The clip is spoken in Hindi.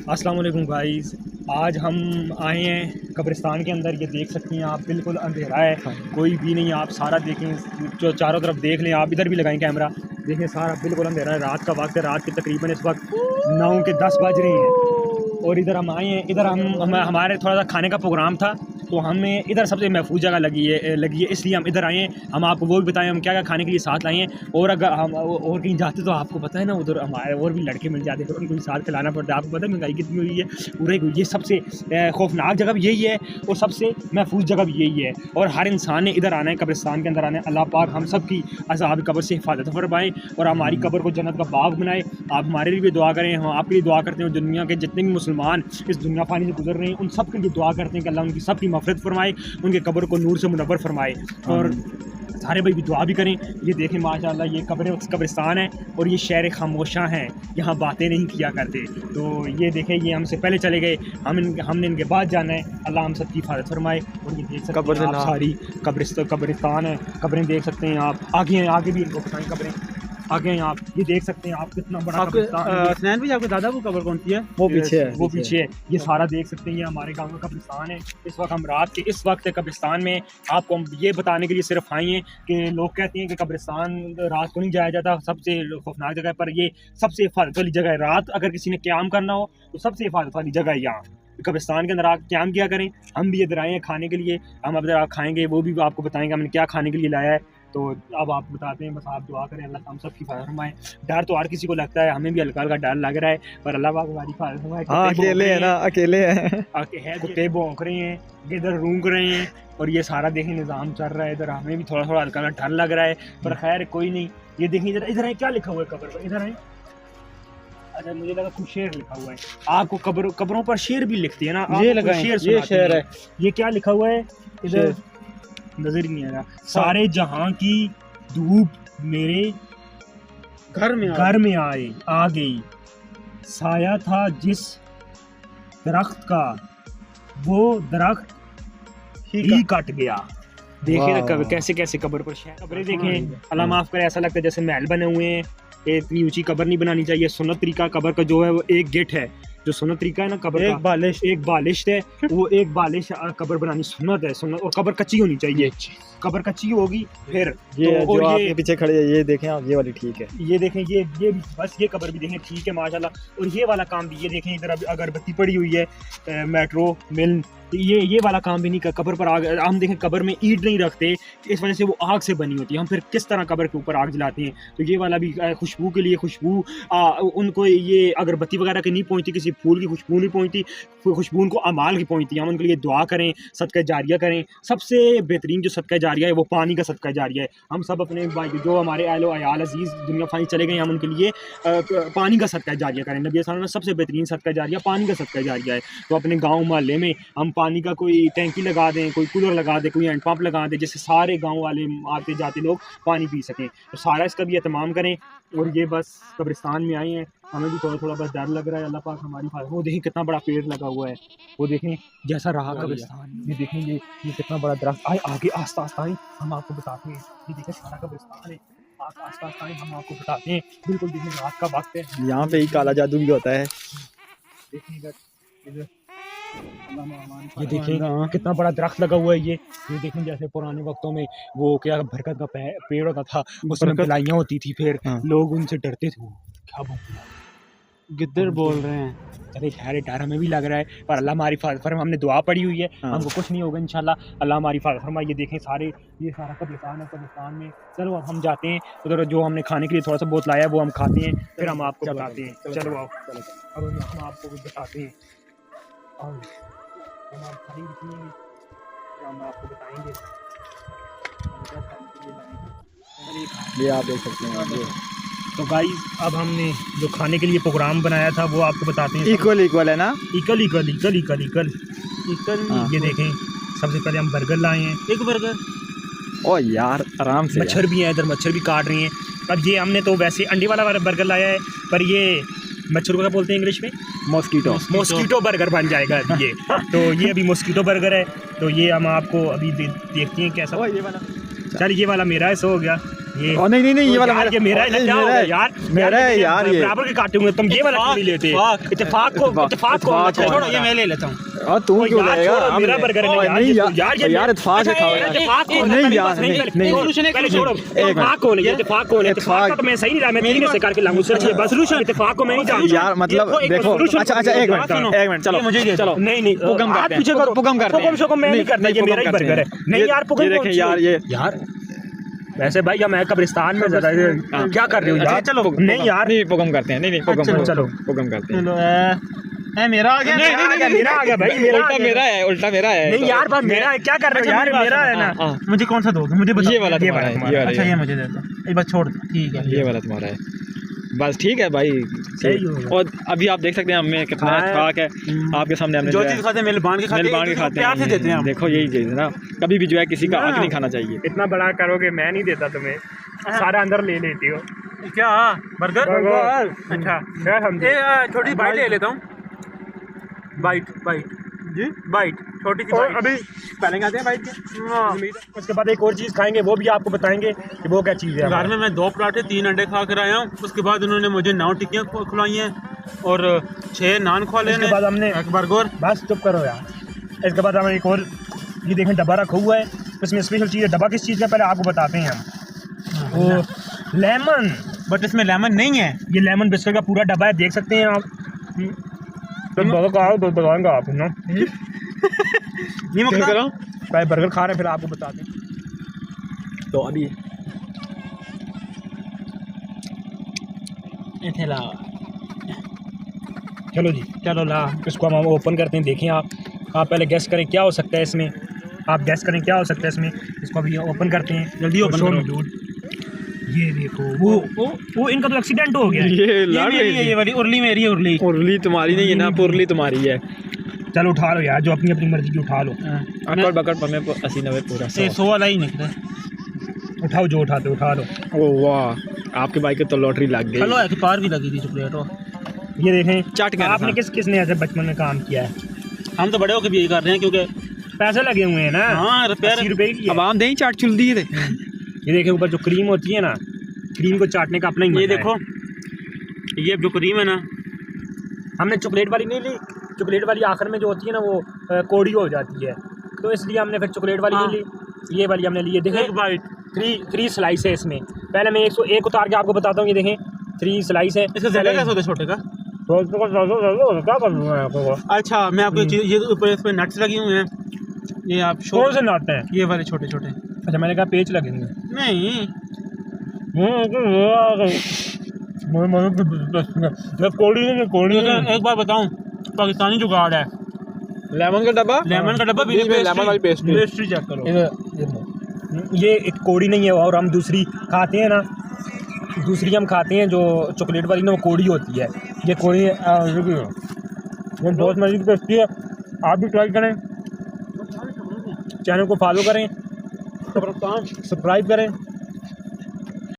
अस्सलाम वालेकुम गाइस। आज हम आए हैं कब्रिस्तान के अंदर। ये देख सकती हैं आप, बिल्कुल अंधेरा है, कोई भी नहीं। आप सारा देखें, जो चारों तरफ देख लें। आप इधर भी लगाएं कैमरा, देखें सारा बिल्कुल अंधेरा है। रात का वक्त है, रात के तकरीबन इस वक्त 9 के 10 बज रहे हैं और इधर हम आए हैं। इधर हमारे थोड़ा सा खाने का प्रोग्राम था, तो हमें इधर सबसे महफूज जगह लगी है, इसलिए हम इधर आए हैं। हम आपको वो भी बताएं हम क्या क्या खाने के लिए साथ लाए हैं। और अगर हम और कहीं जाते तो आपको पता है ना, उधर हमारे और भी लड़के मिल जाते हैं, उनको साथ खिलाना पड़ता है। आपको पता है महंगाई कितनी हुई है पूरे। ये सबसे खौफनाक जगह भी यही है और सबसे महफूज जगह भी यही है। और हर इंसान ने इधर आना है, कब्रिस्तान के अंदर आना है। अल्लाह पाक हम सब की अज़ाब कब्र से हिफाजत फरमाए और हमारी कब्र को जन्नत का बाग बनाए। आप हमारे लिए भी दुआ करें, हम आपके लिए दुआ करते हैं। दुनिया के जितने भी मुसलमान इस दुनिया फानी से गुजर रहे हैं, उन सब के लिए दुआ करते हैं कि अल्लाह उनकी सब की मग़फ़िरत फरमाए, उनके कब्र को नूर से मुनव्वर फरमाए। और सारे भाई भी दुआ भी करें। ये देखें माशाल्लाह, ये कब्रिस्तान है और ये शहर खामोशा हैं, यहाँ बातें नहीं किया करते। तो ये देखें, ये हमसे पहले चले गए, हमने इनके बाद जाना है। अल्लाह हम सब की हिफाजत फरमाए। और ये देख सकते हैं आप, सारी कब्रिस्तान है, कब्रें देख सकते हैं आप। आगे भी इनको बताएं, कब्रें आगे हैं आप। ये देख सकते हैं आप, कितना बड़ा आपके भी आपके दादा को कब्र कौन सी है? वो पीछे है, वो पीछे है। ये सारा देख सकते हैं, ये हमारे गांव का कब्रिस्तान है। इस वक्त हम रात के इस वक्त कब्रिस्तान में आपको हम ये बताने के लिए सिर्फ आए हैं कि लोग कहते हैं कि कब्रिस्तान रात को नहीं जाया जाता, सबसे खौफनाक जगह है। पर ये सबसे हिफाजत वाली जगह है। रात अगर किसी ने क़याम करना हो तो सबसे हिफाजत वाली जगह है यहाँ कब्रिस्तान के अंदर। आप क़याम किया करें। हम भी इधर आए हैं खाने के लिए, हम अब आप खाएंगे, वो भी आपको बताएंगे हमने क्या खाने के लिए लाया है। तो अब आप बताते हैं, बस आप दुआ करें अल्लाह हम सब की हिफाजत फरमाए। डर तो हर किसी को लगता है, हमें भी हल्का हल्का डर लग रहा है, पर अल्लाह पाक हमारी हिफाजत फरमाए। अकेले है ना, अकेले हैं, कुत्ते भौंक रहे हैं, इधर रूंग रहे हैं और ये सारा देखें निज़ाम चल रहा है। इधर हमें भी थोड़ा थोड़ा हल्का हल्का डर लग रहा है, पर खैर कोई नहीं। ये देखें इधर है, क्या लिखा हुआ है कब्र पर? इधर है, अच्छा मुझे लगा कुछ शेर लिखा हुआ है। आपको कब्रों पर शेर भी लिखती है ना, ये लगा ये शेर है। ये क्या लिखा हुआ है इधर? नजर ही नहीं आ रहा। सारे जहां की धूप मेरे घर में आ गई, साया था जिस दरख्त का वो दरख्त ही कट गया। देखिए ना कैसे कैसे कब्र पर कब्रें देखें। अल्लाह माफ करे, ऐसा लगता है जैसे महल बने हुए हैं। इतनी ऊंची कब्र नहीं बनानी चाहिए। सुन्नत तरीका कब्र का जो है वो एक गेट है, जो सुन्नत तरीका है ना कब्र का, एक बालिश है, वो एक बालिश कब्र बनानी सुन्नत है। सुन्नत और कब्र कच्ची होनी चाहिए। कब्र कच्ची होगी फिर ये तो, और जो आपके पीछे खड़े है, ये देखें आप, ये वाली ठीक है। ये देखें, ये भी बस, ये कब्र भी देखें ठीक है माशाल्लाह। और ये वाला काम भी ये देखें, इधर अभी अगरबत्ती पड़ी हुई है, मेट्रो मिल। ये वाला काम भी नहीं कर। कब्र पर आग, हम देखें कब्र में ईंट नहीं रखते, इस वजह से वो आग से बनी होती है। हम फिर किस तरह कब्र के ऊपर आग जलाते हैं? तो ये वाला भी खुशबू के लिए, खुशबू उनको ये अगरबत्ती वगैरह की नहीं पहुंचती, किसी फूल की खुशबू नहीं पहुंचती, खुशबू उनको अमाल की पहुंचती है। हम उनके लिए दुआ करें, सदका जारिया करें। सबसे बेहतरीन जो सदका जारिया है वो पानी का सदका जारिया है। हम सब अपने जो हमारे अहलो अयाल अजीज़ दुनिया फानी चले गए, हम उनके लिए पानी का सदका जारिया करें। नबी सल्लल्लाहु अलैहि वसल्लम सबसे बेहतरीन सदका जारिया पानी का सदका जारिया है। तो अपने गाँव मोहल्ले में हम पानी का कोई टैंकी लगा दें, कोई कूलर लगा दें, कोई हैंडपम्प लगा दें, जिससे सारे गांव वाले आते जाते लोग पानी पी सकें। तो सारा इसका भी एहतमाम करें। और ये बस कब्रिस्तान में आए हैं, हमें भी थोड़ा थोड़ा बस डर लग रहा है। अल्लाह पाक हमारी हिफाजत। वो देखें कितना बड़ा पेड़ लगा हुआ है, वो देखें जैसा रहा कब्रिस्तान। ये देखें, ये कितना बड़ा दरख्त। आगे आस्ता आस्ता आए, हम आपको बताते हैं। ये देखें सारा कब्रिस्तान है, आस्ता आस्ता हम आपको बताते हैं। बिल्कुल देखें रात का वक्त है, यहाँ पे ही काला जादू भी होता है। देखें इधर ये देखें कितना बड़ा दरख्त लगा हुआ है। ये देखें जैसे पुराने वक्तों में वो क्या बरगद का पेड़ होता था, उसमें बिलाइयाँ होती थी, फिर लोग उनसे डरते थे। क्या गिद्दर बोल रहे हैं। अरे खैर डर हमें भी लग रहा है, पर अल्लाह हमारी हिफाजत फरमाए। हमने दुआ पड़ी हुई है, हमको कुछ नहीं होगा इंशाल्लाह। अल्लाह हमारी हिफाजत फरमाए। ये देखें ये सारा कब्रिस्तान है। कब्रिस्तान में चलो अब हम जाते हैं उधर, जो हमने खाने के लिए थोड़ा सा बहुत लाया वो हम खाते हैं, फिर हम आपको बताते हैं। चलो आओ, अब हम आपको कुछ बताते हैं और हम आपको बताएंगे। ये आप देख सकते हैं। तो गाइस अब हमने जो खाने के लिए प्रोग्राम बनाया था वो आपको बताते हैं। इक्वल है ना, इक्वल। ये देखें, सबसे पहले हम बर्गर लाए हैं, एक बर्गर। ओ यार आराम से। मच्छर भी है इधर, मच्छर भी काट रही हैं। अब ये हमने तो वैसे अंडे वाला बर्गर लाया है, पर ये मच्छर को क्या बोलते हैं इंग्लिश में? मॉस्किटो बर्गर बन जाएगा ये। तो ये अभी मॉस्किटो बर्गर है। तो ये हम आपको अभी देखते हैं कैसा। ये वाला, चल ये वाला मेरा है, सो हो गया ये। नहीं ये वाला ये मेरा है। क्या हो गया यार? मेरा है यार ये। बराबर के काटे होंगे तुम, ये वाला क्यों नहीं लेते? इत्तेफाक को छोड़ो ये मैं ले लेता हूँ। और तू क्यों यार लेगा? छोड़ो, मेरा बर्गर है नहीं यार, यार इत्तेफाक से खाओ यार। नहीं यार नहीं पहले छोड़ो, इत्तेफाक कौन है? इत्तेफाक कौन है? इत्तेफाक का तो मैं सही नहीं रहा, मैं तीन से करके लाऊंगा सर। बस इत्तेफाक को मैं नहीं जानता यार, मतलब देखो। अच्छा एक मिनट चलो चलो। नहीं पुकम करते हैं, पुकम करते हैं। पुकम मैं नहीं करता, ये मेरा ही बर्गर है। नहीं यार पुकम देखें यार, ये यार वैसे भाई हम कब्रिस्तान में ज्यादा क्या कर रहे हो यार? चलो नहीं यार, नहीं पुकम करते हैं। नहीं पुकम चलो पुकम करते हैं। मेरा आ गया। नहीं मेरा आ गया भाई, उल्टा मेरा है। नहीं यार बात मेरा है, क्या कर रहे हो यार? मेरा है ना। मुझे कौन सा दोगे? मुझे बताओ। ये वाला तुम्हारा है। अच्छा ये मुझे दे दो, एक बार छोड़ दो। ठीक है ये वाला तुम्हारा है। बस ठीक है भाई। सही होगा। और अभी आप देख सकते हैं हमें कितना इत्तेफाक है आपके सामने। हमने जो चीज़ खाते हैं मेलबान के खाते हैं, प्यार से देते हैं हम। देखो यही चीज़ है ना, कभी भी जो है किसी का हक नहीं खाना चाहिए। इतना बड़ा करोगे मैं नहीं देता तुम्हें, सारा अंदर ले लेती हो क्या बर्गर? अच्छा यार हम छोटी बाइट ले लेता हूँ। बाइट जी, बाइट छोटी सी बाइट। अभी पहले आते हैं बाइट के। उसके बाद एक और चीज़ खाएंगे, वो भी आपको बताएंगे कि वो क्या चीज़ है। घर में मैं 2 पराठे 3 अंडे खा कर आया हूँ। उसके बाद उन्होंने मुझे 9 टिक्कियाँ खुलाई हैं और 6 नान खुआ लेने। इसके बाद हमने एक बर्गर। बस चुप करो यार। इसके बाद हमें एक और ये देखें डब्बा रखा हुआ है, इसमें स्पेशल चीज़ है। डब्बा किस चीज़ का पहले आपको बताते हैं हम। वो लेमन, बट इसमें लेमन नहीं है। ये लेमन बिस्किट का पूरा डब्बा है, देख सकते हैं आप। तो बताएंगे आप ना नीमक करो। पहले बर्गर खा रहे हैं फिर आपको बताते हैं। तो अभी चलो जी, चलो ला। इसको हम ओपन करते हैं। देखें आप पहले गेस करें क्या हो सकता है इसमें। आप गेस करें क्या हो सकता है इसमें। इसको अभी ओपन करते हैं, जल्दी ओपन करो। ये देखो वो इनका तो एक्सीडेंट हो गया है। ये वाली उर्ली मेरी है। उर्ली तुम्हारी नहीं है ना, पुरली तुम्हारी है। चलो उठा लो यार, जो अपनी अपनी मर्जी की उठा लो। अकड़ बकड़ पमे 80-90 पूरा 100 वाला ही निकला। उठाओ, जो उठाते उठा लो। ओ वाह, आपके भाई को तो लॉटरी लग गई। चलो एक पार भी लगी थी चॉकलेट। ये देखें चाट कर आपने किसने ऐसे बचपन में काम किया है? हम तो बड़े होकर भी यही कर रहे हैं, क्योंकि पैसे लगे हुए हैं ना। हाँ, रुपये 80 रुपए की है। अब आम दें चाट चुल दिए थे। ये देखें ऊपर जो क्रीम होती है ना, क्रीम को चाटने का अपना ही ये मजा है। देखो, ये जो क्रीम है ना, हमने चॉकलेट वाली नहीं ली। चॉकलेट वाली आखिर में जो होती है ना वो कोड़ी हो जाती है, तो इसलिए हमने फिर चॉकलेट वाली नहीं ली, ये वाली हमने ली है। देखें एक बाइट 3 स्लाइस है इसमें। पहले मैं 101 उतार के आपको बताता हूँ। ये देखें 3 स्लाइस है। इसका ज़्यादा कैसे होता है छोटे का? क्या कर दूँगा आपको? अच्छा मैं आपको एक चीज़, ये ऊपर इस पर नट्स लगे हुए हैं, ये आप कौन से नाटते हैं? ये वाले छोटे छोटे। अच्छा मैंने कहा पेच लगेंगे। नहीं, कोड़ी एक बार बताऊं, पाकिस्तानी जुगाड़ है। लेमन का डब्बा, लेमन का डब्बा, लेमन वाली पेस्ट्री। पेस्ट्री चेक करो। ये एक कोड़ी नहीं है, और हम दूसरी खाते हैं ना, दूसरी हम खाते हैं जो चॉकलेट वाली ना, वो कोड़ी होती है। ये कोड़ी ये बहुत मज़े की पेस्ट्री है, आप भी ट्राई करें। चैनल को फॉलो करें, सब्सक्राइब करें।